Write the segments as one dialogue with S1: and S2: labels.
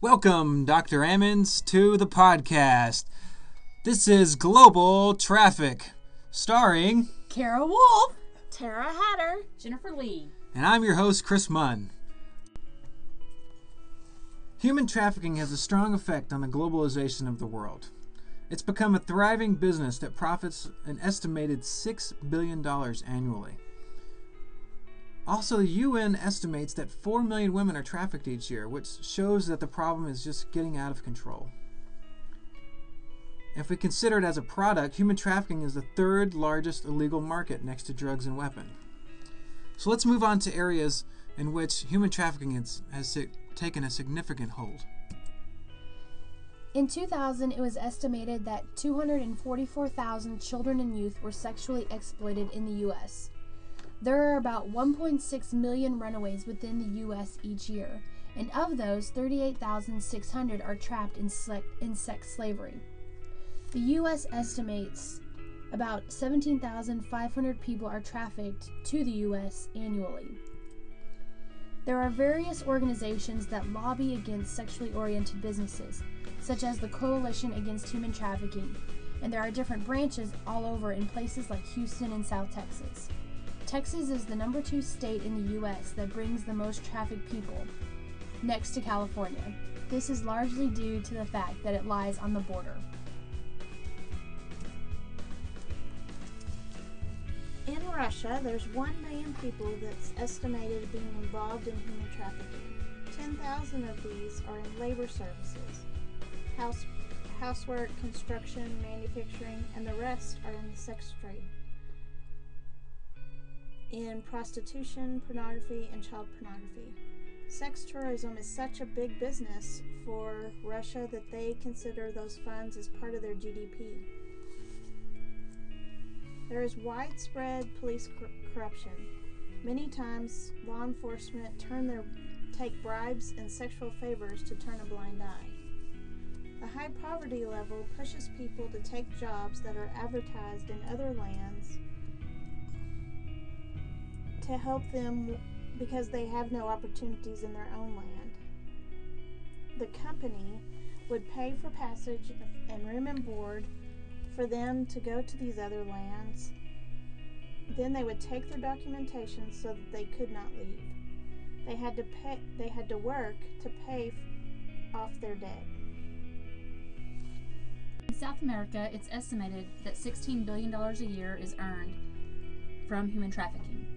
S1: Welcome, Dr. Ammons, to the podcast. This is Global Traffic, starring
S2: Kara Wolf,
S3: Tara Hatter,
S2: Jennifer Lee,
S1: and I'm your host, Chris Munn. Human trafficking has a strong effect on the globalization of the world. It's become a thriving business that profits an estimated $6 billion annually. Also, the UN estimates that 4 million women are trafficked each year, which shows that the problem is just getting out of control. If we consider it as a product, human trafficking is the third largest illegal market next to drugs and weapons. So let's move on to areas in which human trafficking has taken a significant hold.
S4: In 2000, it was estimated that 244,000 children and youth were sexually exploited in the U.S. There are about 1.6 million runaways within the U.S. each year, and of those, 38,600 are trapped in sex slavery. The U.S. estimates about 17,500 people are trafficked to the U.S. annually. There are various organizations that lobby against sexually oriented businesses, such as the Coalition Against Human Trafficking, and there are different branches all over in places like Houston and South Texas. Texas is the number 2 state in the U.S. that brings the most trafficked people, next to California. This is largely due to the fact that it lies on the border.
S3: In Russia, there's 1 million people that's estimated being involved in human trafficking. 10,000 of these are in labor services, housework, construction, manufacturing, and the rest are in the sex trade, in prostitution, pornography, and child pornography. Sex tourism is such a big business for Russia that they consider those funds as part of their GDP. There is widespread police corruption. Many times, law enforcement take bribes and sexual favors to turn a blind eye. The high poverty level pushes people to take jobs that are advertised in other lands to help them because they have no opportunities in their own land. The company would pay for passage and room and board for them to go to these other lands. Then they would take their documentation so that they could not leave. They had to work to pay off their debt.
S2: In South America, it's estimated that $16 billion a year is earned from human trafficking.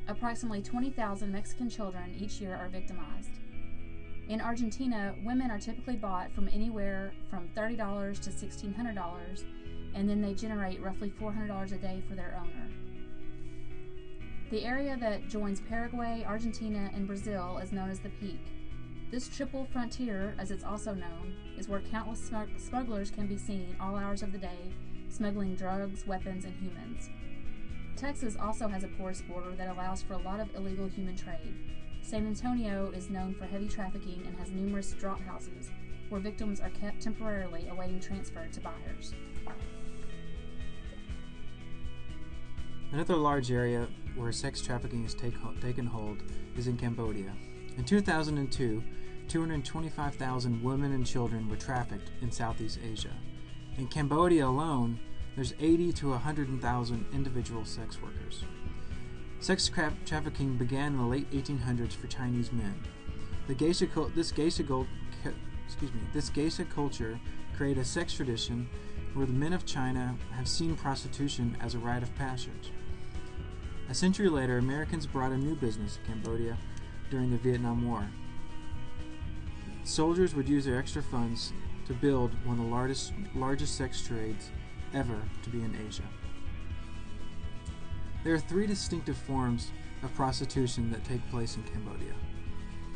S2: Approximately 20,000 Mexican children each year are victimized. In Argentina, women are typically bought from anywhere from $30 to $1,600, and then they generate roughly $400 a day for their owner. The area that joins Paraguay, Argentina, and Brazil is known as the Peak. This triple frontier, as it's also known, is where countless smugglers can be seen all hours of the day, smuggling drugs, weapons, and humans. Texas also has a porous border that allows for a lot of illegal human trade. San Antonio is known for heavy trafficking and has numerous drop houses where victims are kept temporarily awaiting transfer to buyers.
S1: Another large area where sex trafficking has taken hold is in Cambodia. In 2002, 225,000 women and children were trafficked in Southeast Asia. In Cambodia alone, there's 80 to 100,000 individual sex workers. Sex trafficking began in the late 1800s for Chinese men. This geisha culture created a sex tradition where the men of China have seen prostitution as a rite of passage. A century later, Americans brought a new business to Cambodia during the Vietnam War. Soldiers would use their extra funds to build one of the largest sex trades ever to be in Asia. There are 3 distinctive forms of prostitution that take place in Cambodia.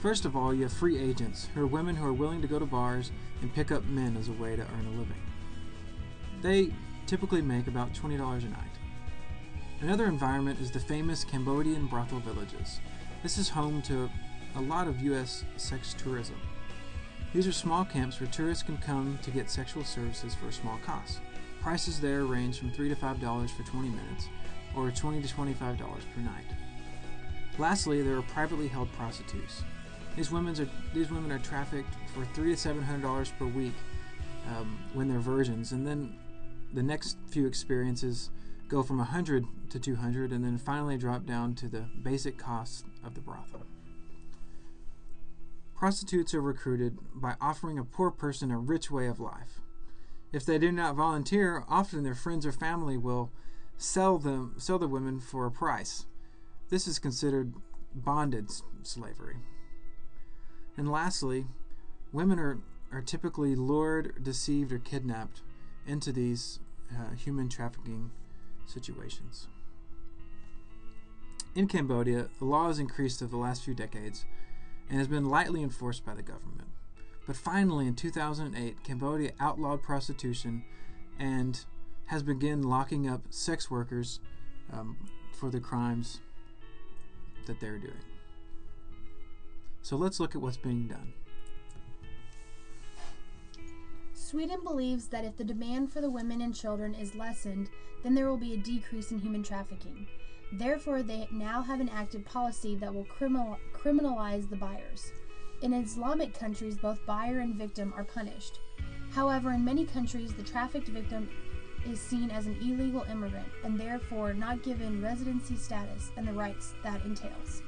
S1: First of all, you have free agents, who are women who are willing to go to bars and pick up men as a way to earn a living. They typically make about $20 a night. Another environment is the famous Cambodian brothel villages. This is home to a lot of U.S. sex tourism. These are small camps where tourists can come to get sexual services for a small cost. Prices there range from $3 to $5 for 20 minutes, or $20 to $25 per night. Lastly, there are privately held prostitutes. These women are trafficked for $300 to $700 per week when they're virgins, and then the next few experiences go from $100 to $200, and then finally drop down to the basic costs of the brothel. Prostitutes are recruited by offering a poor person a rich way of life. If they do not volunteer, often their friends or family will sell the women for a price. This is considered bonded slavery. And lastly, women are typically lured, deceived, or kidnapped into these human trafficking situations. In Cambodia, the law has increased over the last few decades and has been lightly enforced by the government. But finally, in 2008, Cambodia outlawed prostitution and has begun locking up sex workers for the crimes that they're doing. So let's look at what's being done.
S4: Sweden believes that if the demand for the women and children is lessened, then there will be a decrease in human trafficking. Therefore, they now have an active policy that will criminalize the buyers. In Islamic countries, both buyer and victim are punished. However, in many countries, the trafficked victim is seen as an illegal immigrant and therefore not given residency status and the rights that entails.